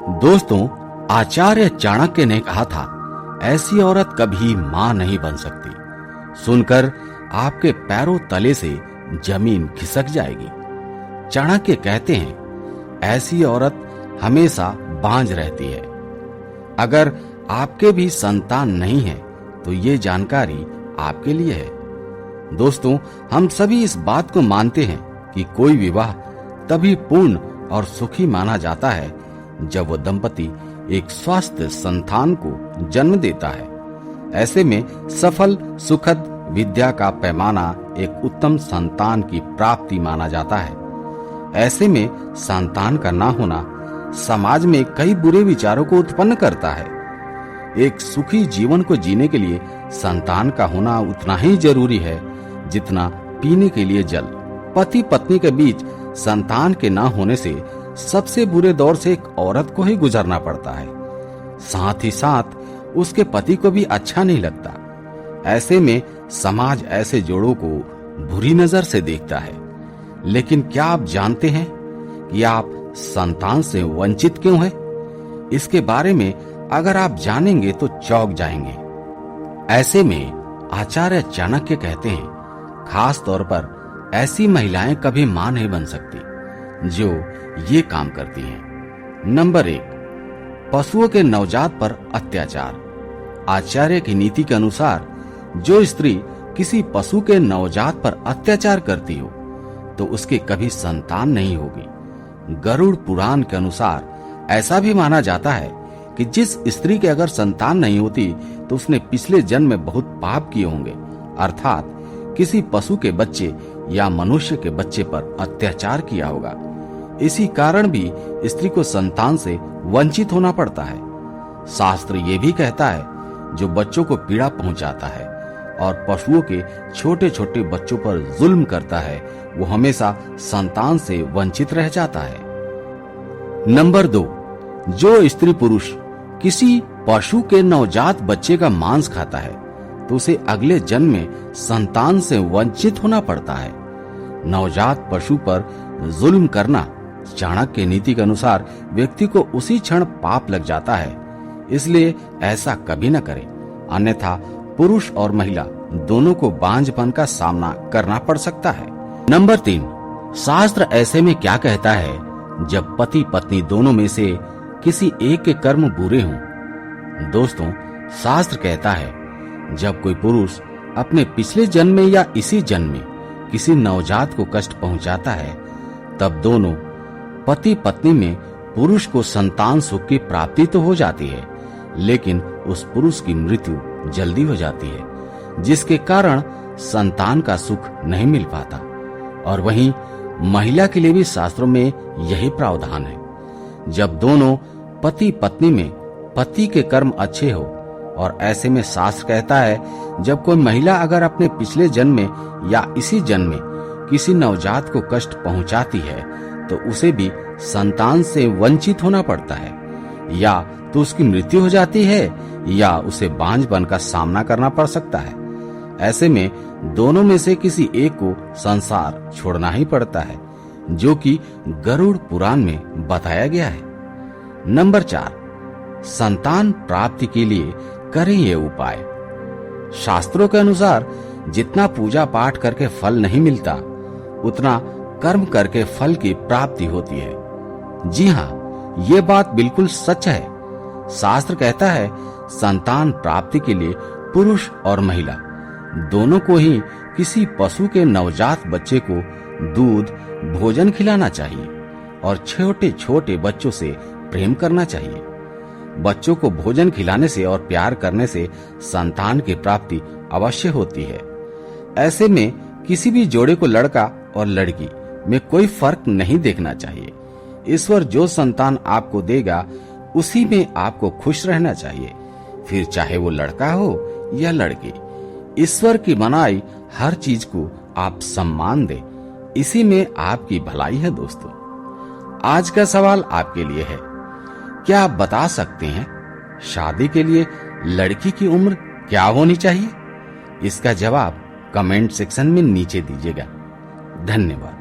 दोस्तों, आचार्य चाणक्य ने कहा था, ऐसी औरत कभी मां नहीं बन सकती। सुनकर आपके पैरों तले से जमीन खिसक जाएगी। चाणक्य कहते हैं, ऐसी औरत हमेशा बांझ रहती है। अगर आपके भी संतान नहीं है तो ये जानकारी आपके लिए है। दोस्तों, हम सभी इस बात को मानते हैं कि कोई विवाह तभी पूर्ण और सुखी माना जाता है जब वो दंपति एक स्वस्थ संतान को जन्म देता है। ऐसे में सफल सुखद विद्या का पैमाना एक उत्तम संतान की प्राप्ति माना जाता है। ऐसे में संतान का ना होना समाज में कई बुरे विचारों को उत्पन्न करता है। एक सुखी जीवन को जीने के लिए संतान का होना उतना ही जरूरी है जितना पीने के लिए जल। पति पत्नी के बीच संतान के ना होने से सबसे बुरे दौर से एक औरत को ही गुजरना पड़ता है। साथ ही साथ उसके पति को भी अच्छा नहीं लगता। ऐसे में समाज ऐसे जोड़ों को बुरी नजर से देखता है। लेकिन क्या आप जानते हैं कि आप संतान से वंचित क्यों हैं? इसके बारे में अगर आप जानेंगे तो चौंक जाएंगे। ऐसे में आचार्य चाणक्य कहते हैं, खास तौर पर ऐसी महिलाएं कभी मां नहीं बन सकती जो ये काम करती हैं। नंबर 1, पशुओं के नवजात पर अत्याचार। आचार्य की नीति के अनुसार जो स्त्री किसी पशु के नवजात पर अत्याचार करती हो तो उसके कभी संतान नहीं होगी। गरुड़ पुराण के अनुसार ऐसा भी माना जाता है कि जिस स्त्री के अगर संतान नहीं होती तो उसने पिछले जन्म में बहुत पाप किए होंगे, अर्थात किसी पशु के बच्चे या मनुष्य के बच्चे पर अत्याचार किया होगा। इसी कारण भी स्त्री को संतान से वंचित होना पड़ता है। शास्त्र ये भी कहता है, जो बच्चों को पीड़ा पहुंचाता है और पशुओं के छोटे छोटे बच्चों पर जुल्म करता है, वो हमेशा संतान से वंचित रह जाता है। नंबर 2, जो स्त्री पुरुष किसी पशु के नवजात बच्चे का मांस खाता है तो उसे अगले जन्म में संतान से वंचित होना पड़ता है। नवजात पशु पर जुल्म करना चाणक्य नीति के अनुसार व्यक्ति को उसी क्षण पाप लग जाता है, इसलिए ऐसा कभी न करें, अन्यथा पुरुष और महिला दोनों को बांझपन का सामना करना पड़ सकता है। नंबर 3, शास्त्र ऐसे में क्या कहता है जब पति पत्नी दोनों में से किसी एक के कर्म बुरे हों। दोस्तों, शास्त्र कहता है, जब कोई पुरुष अपने पिछले जन्म में या इसी जन्म में किसी नवजात को कष्ट पहुंचाता है, तब दोनों पति पत्नी में पुरुष को संतान सुख की प्राप्ति तो हो जाती है, लेकिन उस पुरुष की मृत्यु जल्दी हो जाती है, जिसके कारण संतान का सुख नहीं मिल पाता। और वहीं महिला के लिए भी शास्त्रों में यही प्रावधान है। जब दोनों पति पत्नी में पति के कर्म अच्छे हो, और ऐसे में शास्त्र कहता है, जब कोई महिला अगर अपने पिछले जन्म में या इसी जन्म में किसी नवजात को कष्ट पहुंचाती है तो उसे भी संतान से वंचित होना पड़ता है, या तो उसकी मृत्यु हो जाती है या उसे बांझपन का सामना करना पड़ सकता है। ऐसे में दोनों में से किसी एक को संसार छोड़ना ही पड़ता है, जो कि गरुड़ पुराण में बताया गया है। नंबर 4, संतान प्राप्ति के लिए करें ये उपाय। शास्त्रों के अनुसार जितना पूजा पाठ करके फल नहीं मिलता, उतना कर्म करके फल की प्राप्ति होती है। जी हाँ, ये बात बिल्कुल सच है। शास्त्र कहता है, संतान प्राप्ति के लिए पुरुष और महिला दोनों को ही किसी पशु के नवजात बच्चे को दूध भोजन खिलाना चाहिए और छोटे छोटे बच्चों से प्रेम करना चाहिए। बच्चों को भोजन खिलाने से और प्यार करने से संतान की प्राप्ति अवश्य होती है। ऐसे में किसी भी जोड़े को लड़का और लड़की में कोई फर्क नहीं देखना चाहिए। ईश्वर जो संतान आपको देगा उसी में आपको खुश रहना चाहिए, फिर चाहे वो लड़का हो या लड़की। ईश्वर की बनाई हर चीज को आप सम्मान दें, इसी में आपकी भलाई है। दोस्तों, आज का सवाल आपके लिए है, क्या आप बता सकते हैं शादी के लिए लड़की की उम्र क्या होनी चाहिए? इसका जवाब कमेंट सेक्शन में नीचे दीजिएगा। धन्यवाद।